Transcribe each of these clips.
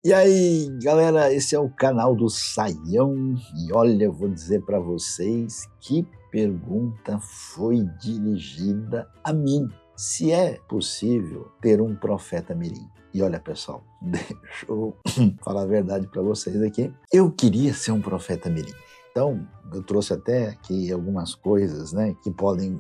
E aí, galera, esse é o canal do Saião e olha, eu vou dizer para vocês que pergunta foi dirigida a mim. Se é possível ter um profeta mirim. E olha, pessoal, deixa eu falar a verdade para vocês aqui. Eu queria ser um profeta mirim. Então, eu trouxe até aqui algumas coisas, né, que podem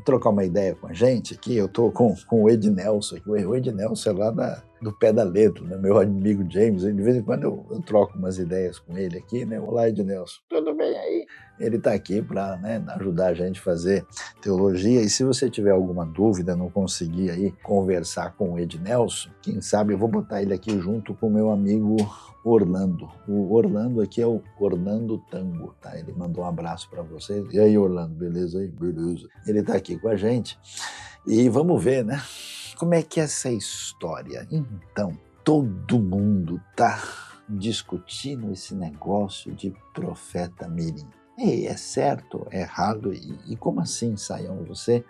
trocar uma ideia com a gente aqui. Eu tô com o Ed Nelson aqui. O Ed Nelson é lá do pé da letra, né? Meu amigo James. De vez em quando eu troco umas ideias com ele aqui, né? Olá, Ed Nelson. Tudo bem aí? Ele está aqui para, né, ajudar a gente a fazer teologia. E se você tiver alguma dúvida, não conseguir aí conversar com o Ed Nelson, quem sabe eu vou botar ele aqui junto com o meu amigo Orlando. O Orlando aqui é o Orlando Tango, tá? Ele mandou um abraço para vocês. E aí, Orlando, beleza aí? Beleza. Ele está aqui com a gente. E vamos ver, né? Como é que é essa história? Então, todo mundo tá discutindo esse negócio de profeta mirim. Ei, é certo, é errado? E como assim, Saião? Você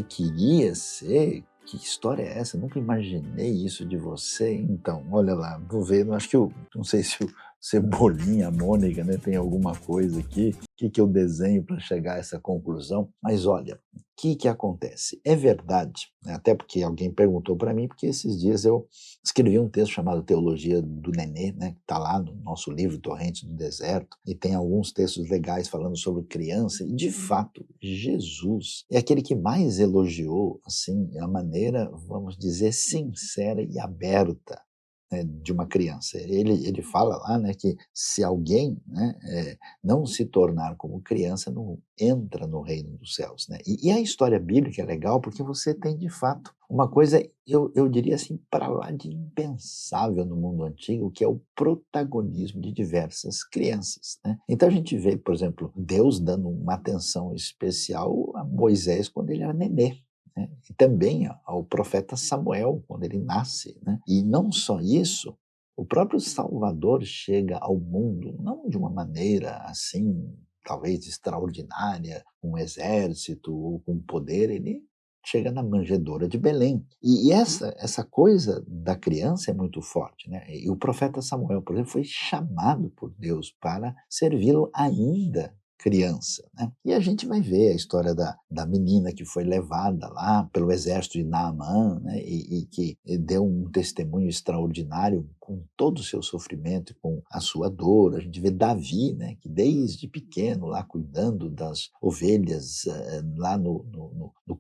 queria ser? Que história é essa? Nunca imaginei isso de você. Então, olha lá, vou ver. Acho que não sei se o Cebolinha, a Mônica, né, tem alguma coisa aqui. O que eu desenho para chegar a essa conclusão? Mas olha, o que acontece? É verdade, né? Até porque alguém perguntou para mim, porque esses dias eu escrevi um texto chamado Teologia do Nenê, né, que está lá no nosso livro Torrentes do Deserto, e tem alguns textos legais falando sobre criança, e de fato, Jesus é aquele que mais elogiou, assim, a maneira, vamos dizer, sincera e aberta, né, de uma criança. Ele fala lá, né, que se alguém, né, não se tornar como criança, não entra no reino dos céus, né? E a história bíblica é legal porque você tem, de fato, uma coisa, eu diria assim, para lá de impensável no mundo antigo, que é o protagonismo de diversas crianças, né? Então a gente vê, por exemplo, Deus dando uma atenção especial a Moisés quando ele era nenê, né? E também ao profeta Samuel, quando ele nasce, né? E não só isso, o próprio Salvador chega ao mundo, não de uma maneira assim, talvez extraordinária, com um exército ou com poder, ele chega na manjedoura de Belém. E essa coisa da criança é muito forte, né? E o profeta Samuel, por exemplo, foi chamado por Deus para servi-lo ainda criança, né? E a gente vai ver a história da menina que foi levada lá pelo exército de Naamã, né? E que deu um testemunho extraordinário com todo o seu sofrimento e com a sua dor. A gente vê Davi, né? Que desde pequeno lá cuidando das ovelhas lá no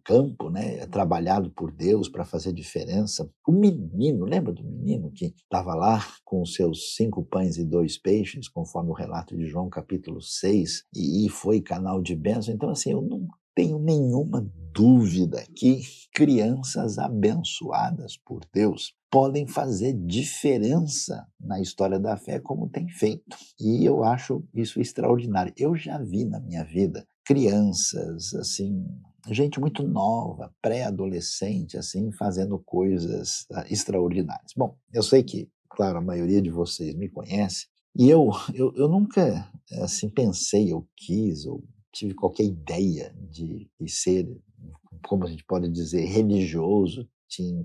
campo, né? Trabalhado por Deus para fazer diferença. O menino, lembra do menino que estava lá com os seus 5 pães e 2 peixes, conforme o relato de João capítulo 6, e foi canal de bênção? Então, assim, eu não tenho nenhuma dúvida que crianças abençoadas por Deus podem fazer diferença na história da fé, como tem feito. E eu acho isso extraordinário. Eu já vi na minha vida crianças, assim, gente muito nova, pré-adolescente, assim, fazendo coisas extraordinárias. Bom, eu sei que, claro, a maioria de vocês me conhece, e eu nunca, assim, pensei, ou quis, ou tive qualquer ideia de ser, como a gente pode dizer, religioso,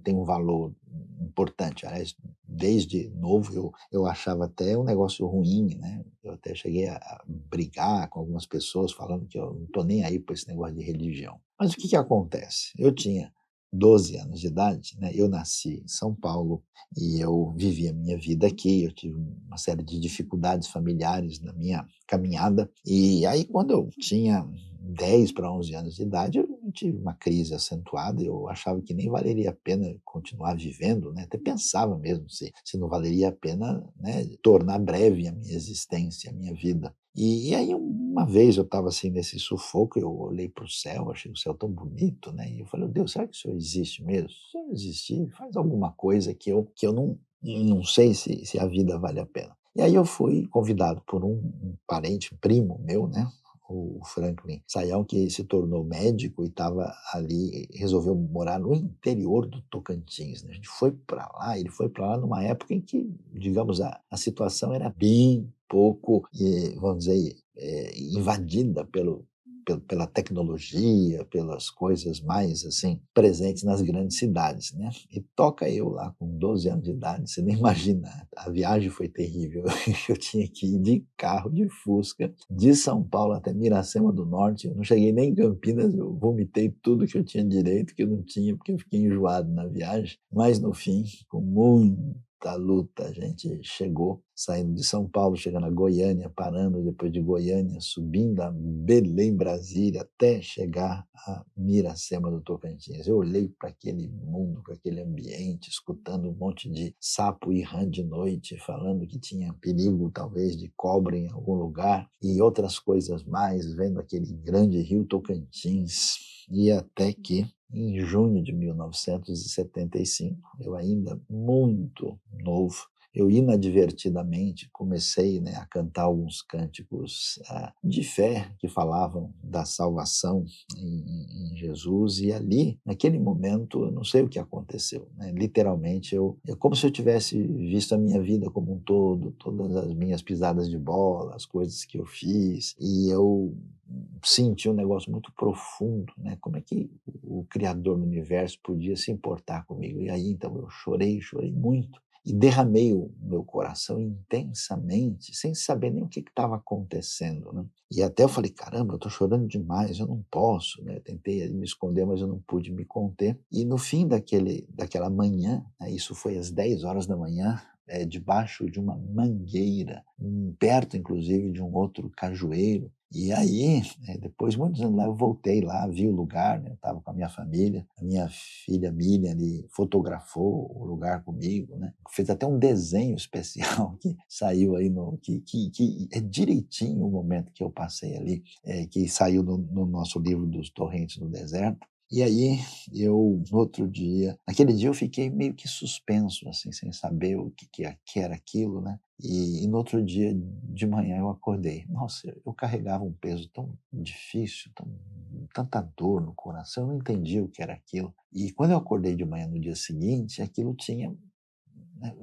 tem um valor importante. Aliás, desde novo eu achava até um negócio ruim, né? Eu até cheguei a brigar com algumas pessoas falando que eu não estou nem aí para esse negócio de religião. Mas o que acontece? Eu tinha 12 anos de idade, né? Eu nasci em São Paulo e eu vivi a minha vida aqui. Eu tive uma série de dificuldades familiares na minha caminhada. E aí, quando eu tinha 10 para 11 anos de idade, eu tive uma crise acentuada. Eu achava que nem valeria a pena continuar vivendo, né? Até pensava mesmo se não valeria a pena, né, tornar breve a minha existência, a minha vida. E aí, uma vez eu estava assim nesse sufoco, eu olhei para o céu, achei o céu tão bonito, né? E eu falei: Deus, será que o Senhor existe mesmo? Se o Senhor existir, faz alguma coisa que eu não sei se a vida vale a pena. E aí eu fui convidado por um parente, um primo meu, né? O Franklin Sayão, que se tornou médico e estava ali, resolveu morar no interior do Tocantins, né? A gente foi para lá, ele foi para lá numa época em que, digamos, a situação era bem pouco, vamos dizer, invadida pela tecnologia, pelas coisas mais assim presentes nas grandes cidades, né? E toca eu lá com 12 anos de idade, você nem imagina, a viagem foi terrível. Eu tinha que ir de carro, de Fusca, de São Paulo até Miracema do Norte. Eu não cheguei nem em Campinas, eu vomitei tudo que eu tinha direito, que eu não tinha, porque eu fiquei enjoado na viagem. Mas no fim, com muita luta, a gente chegou, saindo de São Paulo, chegando a Goiânia, parando depois de Goiânia, subindo a Belém, Brasília, até chegar a Miracema do Tocantins. Eu olhei para aquele mundo, para aquele ambiente, escutando um monte de sapo e rã de noite, falando que tinha perigo, talvez, de cobra em algum lugar, e outras coisas mais, vendo aquele grande rio Tocantins, e até que em junho de 1975, eu ainda muito novo, eu inadvertidamente comecei, né, a cantar alguns cânticos de fé que falavam da salvação em Jesus, e ali, naquele momento, eu não sei o que aconteceu, né? Literalmente, como se eu tivesse visto a minha vida como um todo, todas as minhas pisadas de bola, as coisas que eu fiz, e eu senti um negócio muito profundo, né? Como é que o Criador do Universo podia se importar comigo? E aí, então, eu chorei muito, e derramei o meu coração intensamente, sem saber nem o que estava acontecendo, né? E até eu falei, caramba, eu estou chorando demais, eu não posso, né? Eu tentei me esconder, mas eu não pude me conter. E no fim daquela manhã, né, isso foi às 10 horas da manhã, debaixo de uma mangueira, perto, inclusive, de um outro cajueiro. E aí, depois de muitos anos lá, eu voltei lá, vi o lugar, né? Eu estava com a minha família, a minha filha Miriam ali fotografou o lugar comigo, né? Fez até um desenho especial que saiu aí, que é direitinho o momento que eu passei ali, que saiu no nosso livro dos Torrentes do Deserto. E aí, no outro dia, naquele dia eu fiquei meio que suspenso, assim, sem saber o que era aquilo, né? E no outro dia de manhã eu acordei. Nossa, eu carregava um peso tão difícil, tanta dor no coração, eu não entendia o que era aquilo. E quando eu acordei de manhã no dia seguinte, aquilo tinha, né,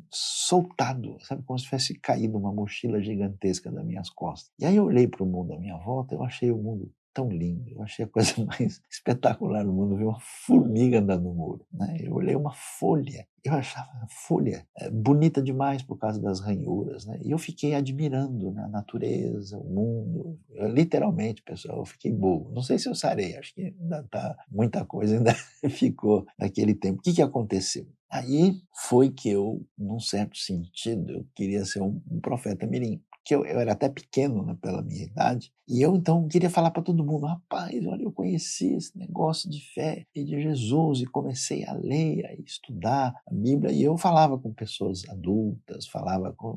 soltado, sabe, como se tivesse caído uma mochila gigantesca das minhas costas. E aí eu olhei para o mundo à minha volta, eu achei o mundo tão lindo, eu achei a coisa mais espetacular do mundo, ver uma formiga andando no muro, né? Eu olhei uma folha, eu achava a folha bonita demais por causa das ranhuras, né? E eu fiquei admirando, né, a natureza, o mundo, literalmente, pessoal, eu fiquei bobo. Não sei se eu sarei, acho que ainda tá, muita coisa ainda ficou naquele tempo. O que aconteceu? Aí foi que eu, num certo sentido, eu queria ser um profeta mirim, que eu era até pequeno, né, pela minha idade, e eu então queria falar para todo mundo, rapaz, olha, eu conheci esse negócio de fé e de Jesus, e comecei a ler, a estudar a Bíblia, e eu falava com pessoas adultas,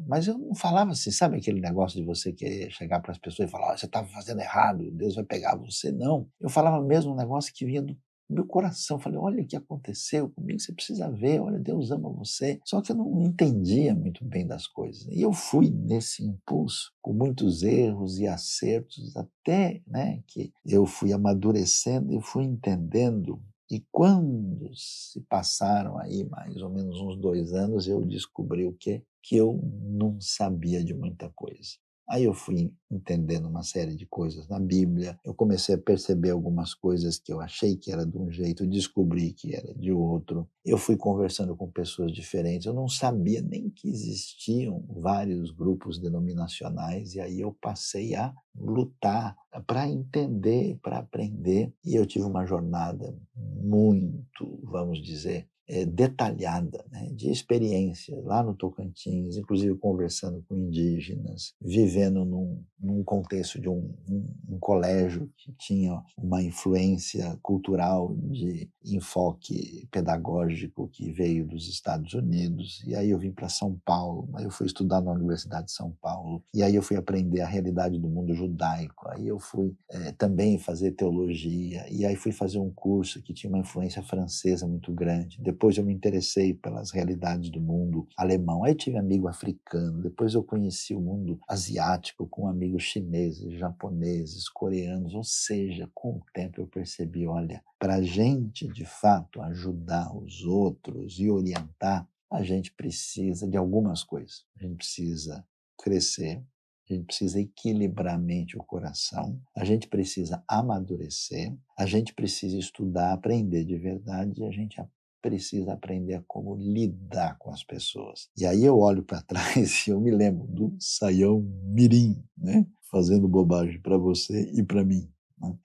mas eu não falava assim, sabe aquele negócio de você querer chegar para as pessoas e falar, você estava fazendo errado, Deus vai pegar você, não. Eu falava mesmo um negócio que vinha do meu coração, falei, olha o que aconteceu comigo, você precisa ver, olha, Deus ama você. Só que eu não entendia muito bem das coisas. E eu fui nesse impulso, com muitos erros e acertos, até, né, que eu fui amadurecendo e fui entendendo. E quando se passaram aí mais ou menos uns 2 anos, eu descobri o quê? Que eu não sabia de muita coisa. Aí eu fui entendendo uma série de coisas na Bíblia, eu comecei a perceber algumas coisas que eu achei que era de um jeito, descobri que era de outro. Eu fui conversando com pessoas diferentes, eu não sabia nem que existiam vários grupos denominacionais, e aí eu passei a lutar para entender, para aprender, e eu tive uma jornada muito, vamos dizer, detalhada, né, de experiência lá no Tocantins, inclusive conversando com indígenas, vivendo num contexto de um colégio que tinha uma influência cultural de enfoque pedagógico que veio dos Estados Unidos. E aí eu vim para São Paulo, aí eu fui estudar na Universidade de São Paulo, e aí eu fui aprender a realidade do mundo judaico, aí eu fui também fazer teologia, e aí fui fazer um curso que tinha uma influência francesa muito grande. Depois eu me interessei pelas realidades do mundo alemão, aí tive amigo africano, depois eu conheci o mundo asiático com amigos chineses, japoneses, coreanos, ou seja, com o tempo eu percebi, olha, para a gente de fato ajudar os outros e orientar, a gente precisa de algumas coisas. A gente precisa crescer, A gente precisa equilibrar a mente e o coração, a gente precisa amadurecer, a gente precisa estudar, aprender de verdade e a gente precisa aprender a como lidar com as pessoas. E aí eu olho para trás e eu me lembro do Saião Mirim, né? Fazendo bobagem para você e para mim.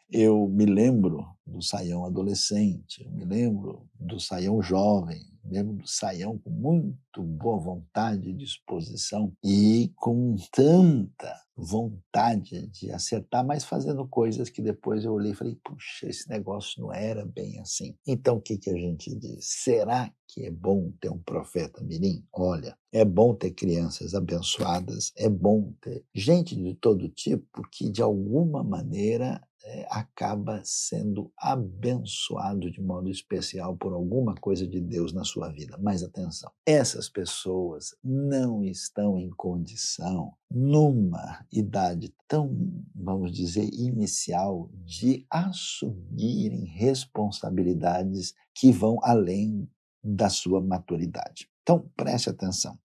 Eu me lembro do Saião adolescente, eu me lembro do Saião jovem, me lembro do Saião com muito boa vontade e disposição e com tanta vontade de acertar, mas fazendo coisas que depois eu olhei e falei, puxa, esse negócio não era bem assim. Então o que a gente diz? Será que é bom ter um profeta mirim? Olha, é bom ter crianças abençoadas, é bom ter gente de todo tipo que de alguma maneira acaba sendo abençoado de modo especial por alguma coisa de Deus na sua vida. Mas atenção, essas pessoas não estão em condição, numa idade tão, vamos dizer, inicial, de assumirem responsabilidades que vão além da sua maturidade. Então, preste atenção.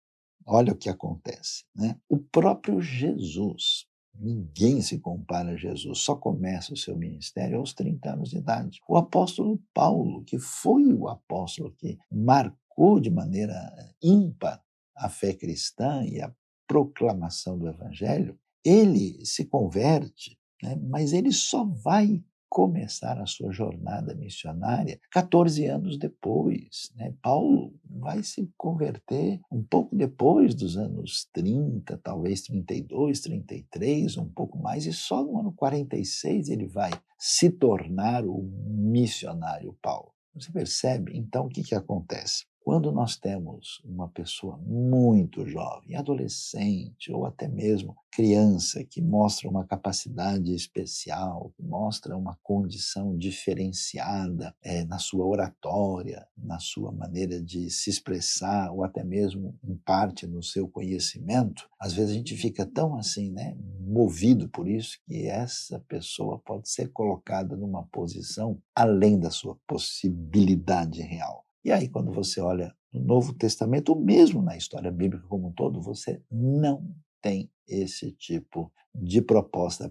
Olha o que acontece, né? O próprio Jesus, ninguém se compara a Jesus, só começa o seu ministério aos 30 anos de idade. O apóstolo Paulo, que foi o apóstolo que marcou de maneira ímpar a fé cristã e a proclamação do evangelho, ele se converte, né? Mas ele só vai começar a sua jornada missionária 14 anos depois, né? Paulo vai se converter um pouco depois dos anos 30, talvez 32, 33, um pouco mais, e só no ano 46 ele vai se tornar o missionário Paulo. Você percebe? Então, o que acontece? Quando nós temos uma pessoa muito jovem, adolescente ou até mesmo criança, que mostra uma capacidade especial, que mostra uma condição diferenciada na sua oratória, na sua maneira de se expressar, ou até mesmo, em parte, no seu conhecimento, às vezes a gente fica tão assim, né, movido por isso, que essa pessoa pode ser colocada numa posição além da sua possibilidade real. E aí, quando você olha no Novo Testamento, ou mesmo na história bíblica como um todo, você não tem esse tipo de proposta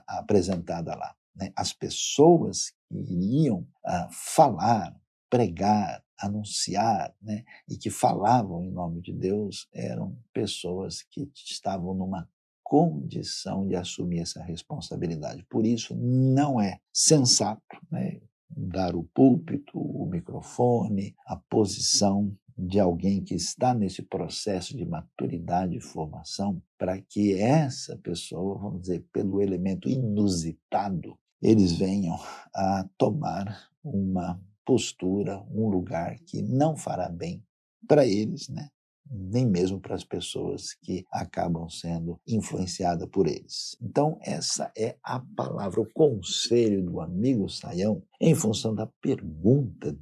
apresentada lá, né? As pessoas que iriam falar, pregar, anunciar, né, e que falavam em nome de Deus, eram pessoas que estavam numa condição de assumir essa responsabilidade. Por isso, não é sensato, né, dar o púlpito, o microfone, a posição de alguém que está nesse processo de maturidade e formação, para que essa pessoa, vamos dizer, pelo elemento inusitado, eles venham a tomar uma postura, um lugar que não fará bem para eles, né? Nem mesmo para as pessoas que acabam sendo influenciadas por eles. Então, essa é a palavra, o conselho do amigo Saião, em função da pergunta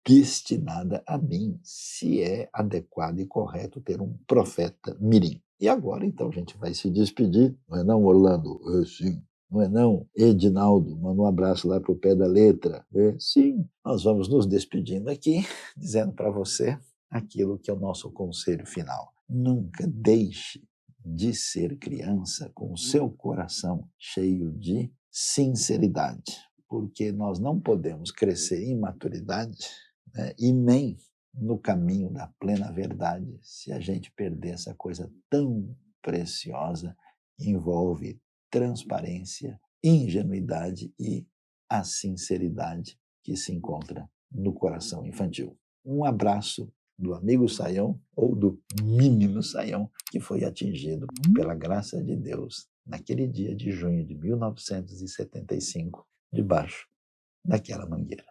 destinada a mim, se é adequado e correto ter um profeta mirim. E agora, então, a gente vai se despedir, não é não, Orlando? Sim. Não é não? Edinaldo, manda um abraço lá para o pé da letra. Sim. Nós vamos nos despedindo aqui, dizendo para você aquilo que é o nosso conselho final. Nunca deixe de ser criança com o seu coração cheio de sinceridade, porque nós não podemos crescer em maturidade, né, e nem no caminho da plena verdade se a gente perder essa coisa tão preciosa que envolve transparência, ingenuidade e a sinceridade que se encontra no coração infantil. Um abraço do amigo Saião, ou do menino Saião, que foi atingido pela graça de Deus naquele dia de junho de 1975, debaixo daquela mangueira.